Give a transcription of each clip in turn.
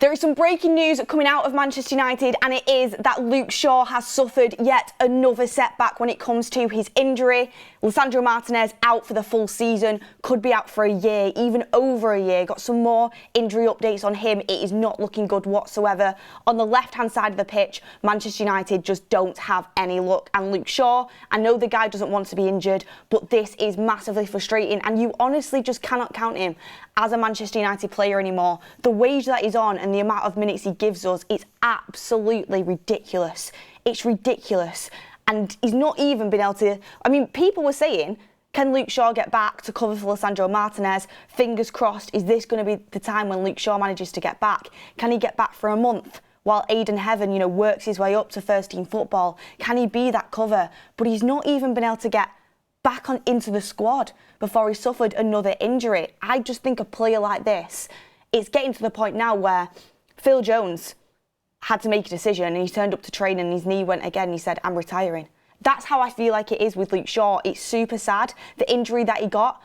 There is some breaking news coming out of Manchester United, and it is that Luke Shaw has suffered yet another setback when it comes to his injury. Lisandro Martinez out for the full season, could be out for a year, even over a year. Got some more injury updates on him. It is not looking good whatsoever. On the left-hand side of the pitch, Manchester United just don't have any luck. And Luke Shaw, I know the guy doesn't want to be injured, but this is massively frustrating, and you honestly just cannot count him as a Manchester United player anymore. The wage that he's on and the amount of minutes he gives us, it's absolutely ridiculous. It's ridiculous. And he's not even been able to... I mean, people were saying, can Luke Shaw get back to cover for Lisandro Martinez? Fingers crossed, is this going to be the time when Luke Shaw manages to get back? Can he get back for a month while Aidan Heaven, works his way up to first team football? Can he be that cover? But he's not even been able to get back into the squad before he suffered another injury. I just think a player like this, it's getting to the point now where Phil Jones had to make a decision, and he turned up to train and his knee went again and he said, I'm retiring. That's how I feel like it is with Luke Shaw. It's super sad. The injury that he got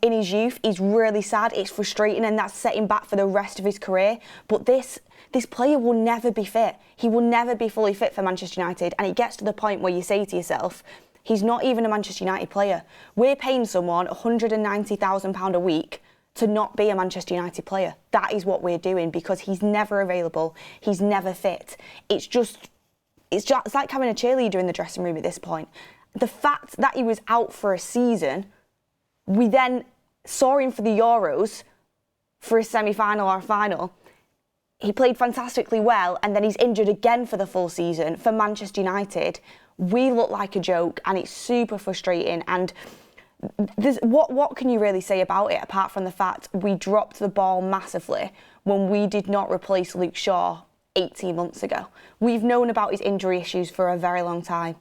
in his youth is really sad. It's frustrating, and that's set him back for the rest of his career. But this player will never be fit. He will never be fully fit for Manchester United, and it gets to the point where you say to yourself, he's not even a Manchester United player. We're paying someone £190,000 a week to not be a Manchester United player. That is what we're doing, because he's never available. He's never fit. It's like having a cheerleader in the dressing room at this point. The fact that he was out for a season, we then saw him for the Euros for a semi-final or a final. He played fantastically well, and then he's injured again for the full season for Manchester United. We look like a joke, and it's super frustrating. And what can you really say about it, apart from the fact we dropped the ball massively when we did not replace Luke Shaw 18 months ago? We've known about his injury issues for a very long time.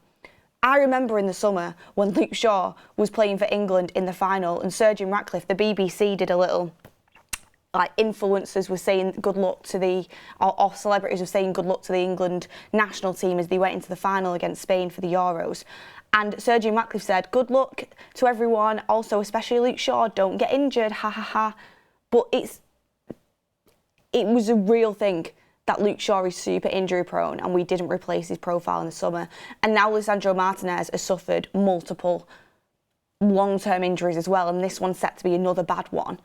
I remember in the summer when Luke Shaw was playing for England in the final, and Sir Jim Ratcliffe, the BBC, did a little... influencers were saying good luck to or celebrities were saying good luck to the England national team as they went into the final against Spain for the Euros. And Sir Jim Ratcliffe said, good luck to everyone, also especially Luke Shaw, don't get injured, ha ha ha. But it was a real thing that Luke Shaw is super injury prone, and we didn't replace his profile in the summer. And now Lisandro Martinez has suffered multiple long-term injuries as well, and this one's set to be another bad one.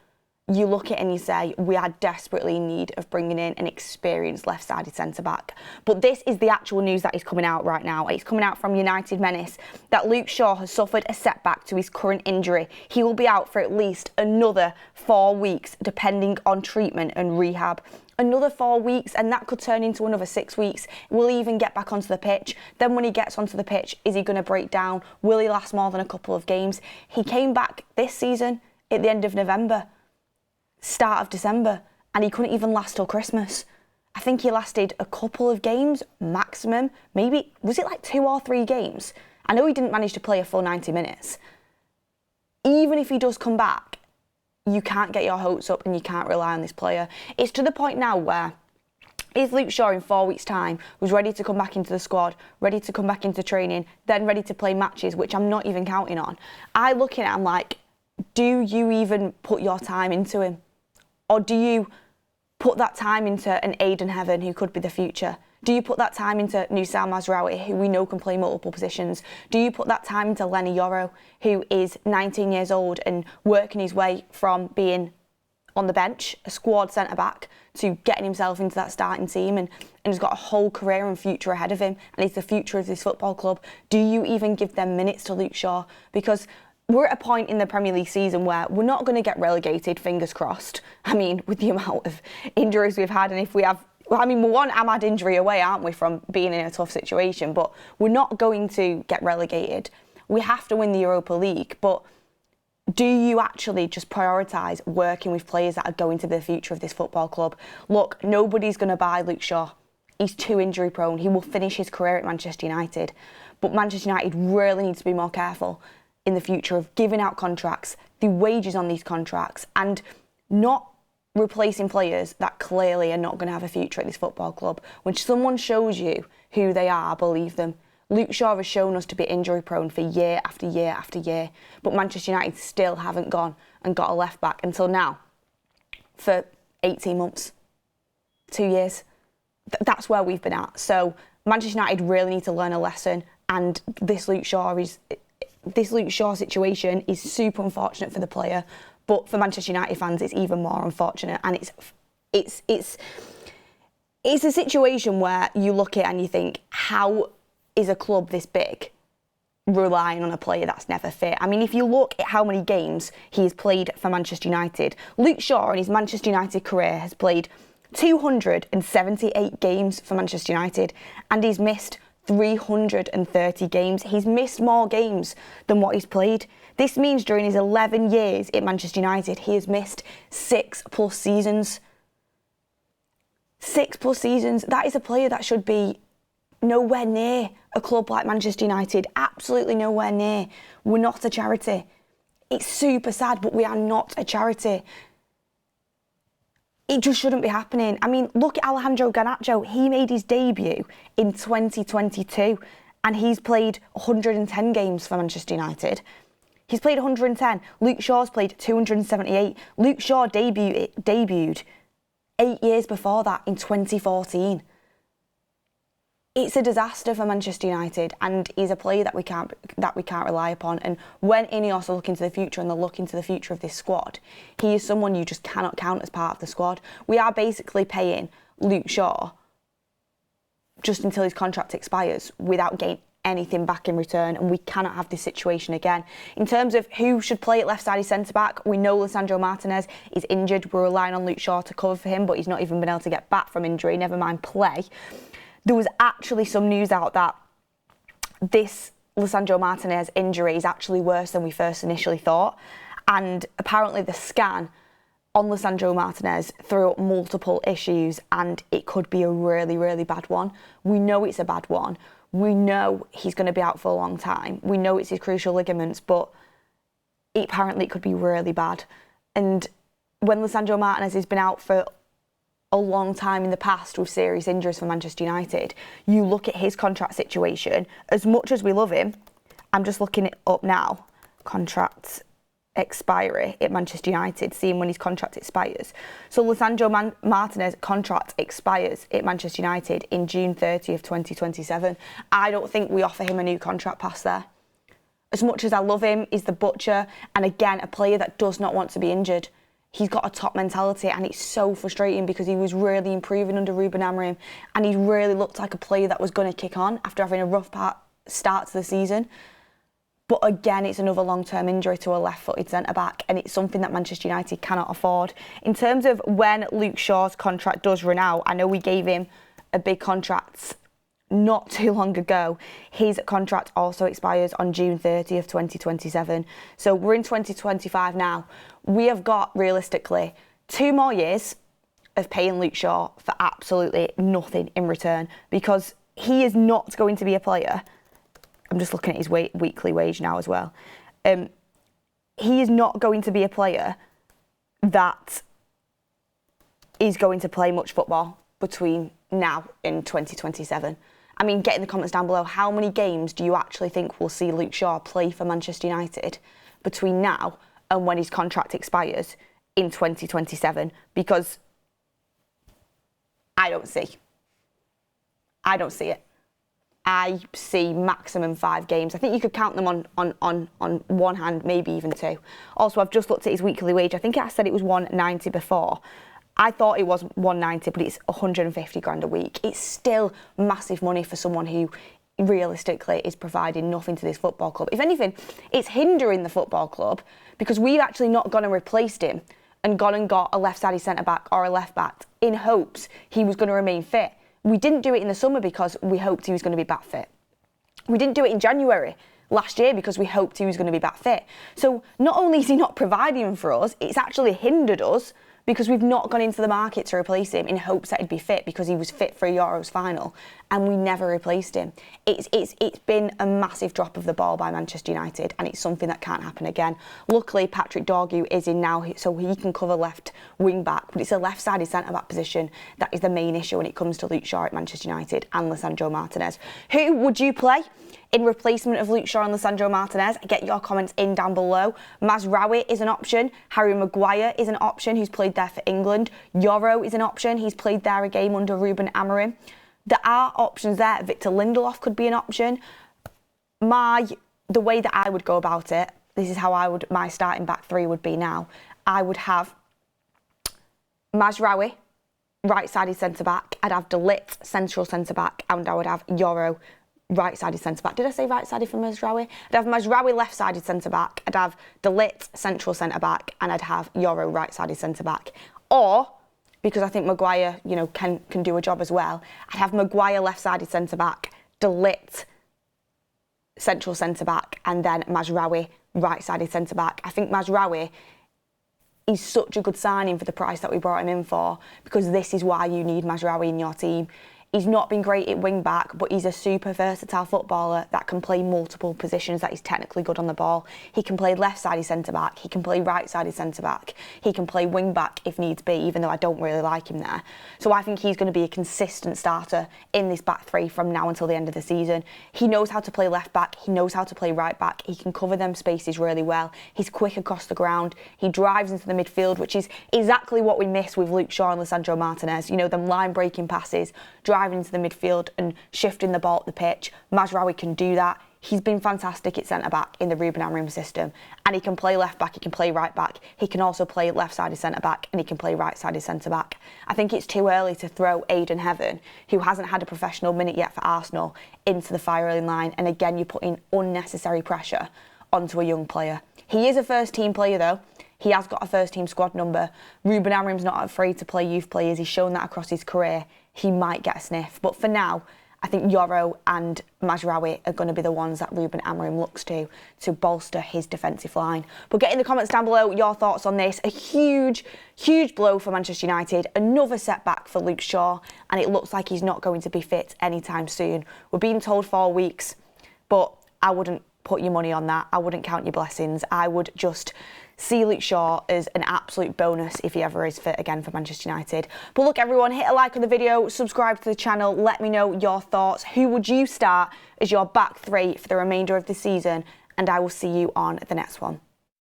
You look at it and you say, we are desperately in need of bringing in an experienced left-sided centre-back. But this is the actual news that is coming out right now. It's coming out from United Menace that Luke Shaw has suffered a setback to his current injury. He will be out for at least another 4 weeks, depending on treatment and rehab. Another 4 weeks, and that could turn into another 6 weeks. Will he even get back onto the pitch? Then when he gets onto the pitch, is he going to break down? Will he last more than a couple of games? He came back this season at the end of November. Start of December, and he couldn't even last till Christmas. I think he lasted a couple of games maximum, maybe, was it like 2 or 3 games? I know he didn't manage to play a full 90 minutes. Even if he does come back, you can't get your hopes up and you can't rely on this player. It's to the point now where if Luke Shaw in 4 weeks' time was ready to come back into the squad, ready to come back into training, then ready to play matches, which I'm not even counting on, I look at it, I'm like, do you even put your time into him? Or do you put that time into an Aidan Heaven, who could be the future? Do you put that time into Noussair Mazraoui, who we know can play multiple positions? Do you put that time into Lenny Yoro, who is 19 years old and working his way from being on the bench, a squad centre-back, to getting himself into that starting team and has got a whole career and future ahead of him, and he's the future of this football club? Do you even give them minutes to Luke Shaw? Because we're at a point in the Premier League season where we're not going to get relegated, fingers crossed. I mean, with the amount of injuries we've had, and if we have... Well, I mean, we're one Ahmad injury away, aren't we, from being in a tough situation, but we're not going to get relegated. We have to win the Europa League, but do you actually just prioritise working with players that are going to be the future of this football club? Look, nobody's going to buy Luke Shaw. He's too injury prone. He will finish his career at Manchester United. But Manchester United really needs to be more careful in the future of giving out contracts, the wages on these contracts, and not replacing players that clearly are not going to have a future at this football club. When someone shows you who they are, believe them. Luke Shaw has shown us to be injury prone for year after year after year, but Manchester United still haven't gone and got a left back until now for 18 months. 2 years. That's where we've been at. So Manchester United really need to learn a lesson, and this Luke Shaw situation is super unfortunate for the player, but for Manchester United fans, it's even more unfortunate. And it's a situation where you look at it and you think, how is a club this big relying on a player that's never fit? I mean, if you look at how many games he's played for Manchester United, Luke Shaw in his Manchester United career has played 278 games for Manchester United, and he's missed 330 games. He's missed more games than what he's played. This means during his 11 years at Manchester United, he has missed 6+ seasons. 6+ seasons. That is a player that should be nowhere near a club like Manchester United. Absolutely nowhere near. We're not a charity. It's super sad, but we are not a charity. It just shouldn't be happening. I mean, look at Alejandro Garnacho. He made his debut in 2022 and he's played 110 games for Manchester United. He's played 110. Luke Shaw's played 278. Luke Shaw debuted 8 years before that in 2014. It's a disaster for Manchester United, and he's a player that we can't rely upon. And when Ineos are looking to the future and they're looking to the future of this squad, he is someone you just cannot count as part of the squad. We are basically paying Luke Shaw just until his contract expires without getting anything back in return, and we cannot have this situation again. In terms of who should play at left-sided centre-back, we know Lisandro Martinez is injured. We're relying on Luke Shaw to cover for him, but he's not even been able to get back from injury, never mind play. There was actually some news out that this Lisandro Martinez injury is actually worse than we first initially thought. And apparently the scan on Lisandro Martinez threw up multiple issues, and it could be a really, really bad one. We know it's a bad one. We know he's going to be out for a long time. We know it's his crucial ligaments, but apparently it could be really bad. And when Lisandro Martinez has been out for a long time in the past with serious injuries for Manchester United, you look at his contract situation, as much as we love him, I'm just looking it up now, contract expiry at Manchester United, seeing when his contract expires. So Lisandro Martinez contract expires at Manchester United in June 30th, 2027. I don't think we offer him a new contract past there. As much as I love him, he's the butcher, and again, a player that does not want to be injured. He's got a top mentality, and it's so frustrating because he was really improving under Ruben Amorim, and he really looked like a player that was going to kick on after having a rough start to the season. But again, it's another long-term injury to a left-footed centre-back, and it's something that Manchester United cannot afford. In terms of when Luke Shaw's contract does run out, I know we gave him a big contract not too long ago. His contract also expires on June 30th, 2027. So we're in 2025 now. We have got, realistically, 2 more years of paying Luke Shaw for absolutely nothing in return, because he is not going to be a player. I'm just looking at his weekly wage now as well. He is not going to be a player that is going to play much football between now and 2027. I mean, get in the comments down below, how many games do you actually think we'll see Luke Shaw play for Manchester United between now and when his contract expires in 2027? Because I don't see it. I see maximum 5 games. I think you could count them on one hand, maybe even 2. Also, I've just looked at his weekly wage. I think I said it was 190 before. I thought it was 190, but it's 150 grand a week. It's still massive money for someone who realistically is providing nothing to this football club. If anything, it's hindering the football club, because we've actually not gone and replaced him and gone and got a left-sided centre-back or a left-back in hopes he was going to remain fit. We didn't do it in the summer because we hoped he was going to be back fit. We didn't do it in January last year because we hoped he was going to be back fit. So not only is he not providing for us, it's actually hindered us because we've not gone into the market to replace him in hopes that he'd be fit because he was fit for a Euros final, and we never replaced him. It's been a massive drop of the ball by Manchester United, and it's something that can't happen again. Luckily, Patrick Dorgu is in now, so he can cover left wing back, but it's a left-sided centre-back position that is the main issue when it comes to Luke Shaw at Manchester United and Lisandro Martinez. Who would you play in replacement of Luke Shaw and Lisandro Martinez? Get your comments in down below. Mazraoui is an option. Harry Maguire is an option, who's played played there for England. Yoro is an option. He's played there a game under Ruben Amorim. There are options there. Victor Lindelof could be an option. The way that I would go about it, this is how my starting back three would be now. I would have Mazraoui, right-sided centre-back. I'd have De Ligt, central centre-back. And I would have Yoro, right-sided centre-back. Did I say right-sided for Mazraoui? I'd have Mazraoui, left-sided centre-back. I'd have De Ligt, central centre-back. And I'd have Yoro, right-sided centre-back. Or, because I think Maguire, can do a job as well, I'd have Maguire, left-sided centre-back. De Ligt, central centre-back. And then Mazraoui, right-sided centre-back. I think Mazraoui is such a good signing for the price that we brought him in for, because this is why you need Mazraoui in your team. He's not been great at wing back, but he's a super versatile footballer that can play multiple positions, that he's technically good on the ball. He can play left-sided centre-back, he can play right-sided centre-back, he can play wing back if needs be, even though I don't really like him there. So I think he's going to be a consistent starter in this back three from now until the end of the season. He knows how to play left back, he knows how to play right back, he can cover them spaces really well, he's quick across the ground, he drives into the midfield, which is exactly what we miss with Luke Shaw and Lisandro Martinez. Them line-breaking passes, driving into the midfield and shifting the ball up the pitch. Mazraoui can do that. He's been fantastic at centre-back in the Ruben Amorim system. And he can play left-back, he can play right-back. He can also play left-sided centre-back and he can play right-sided centre-back. I think it's too early to throw Aidan Heaven, who hasn't had a professional minute yet for Arsenal, into the firing line. And again, you're putting unnecessary pressure onto a young player. He is a first-team player, though. He has got a first-team squad number. Ruben Amorim's not afraid to play youth players. He's shown that across his career. He might get a sniff. But for now, I think Yoro and Mazraoui are going to be the ones that Ruben Amorim looks to bolster his defensive line. But get in the comments down below your thoughts on this. A huge, huge blow for Manchester United. Another setback for Luke Shaw. And it looks like he's not going to be fit anytime soon. We're being told 4 weeks, but I wouldn't put your money on that. I wouldn't count your blessings. I would just see Luke Shaw as an absolute bonus if he ever is fit again for Manchester United. But look, everyone, hit a like on the video, subscribe to the channel, let me know your thoughts. Who would you start as your back three for the remainder of the season? And I will see you on the next one.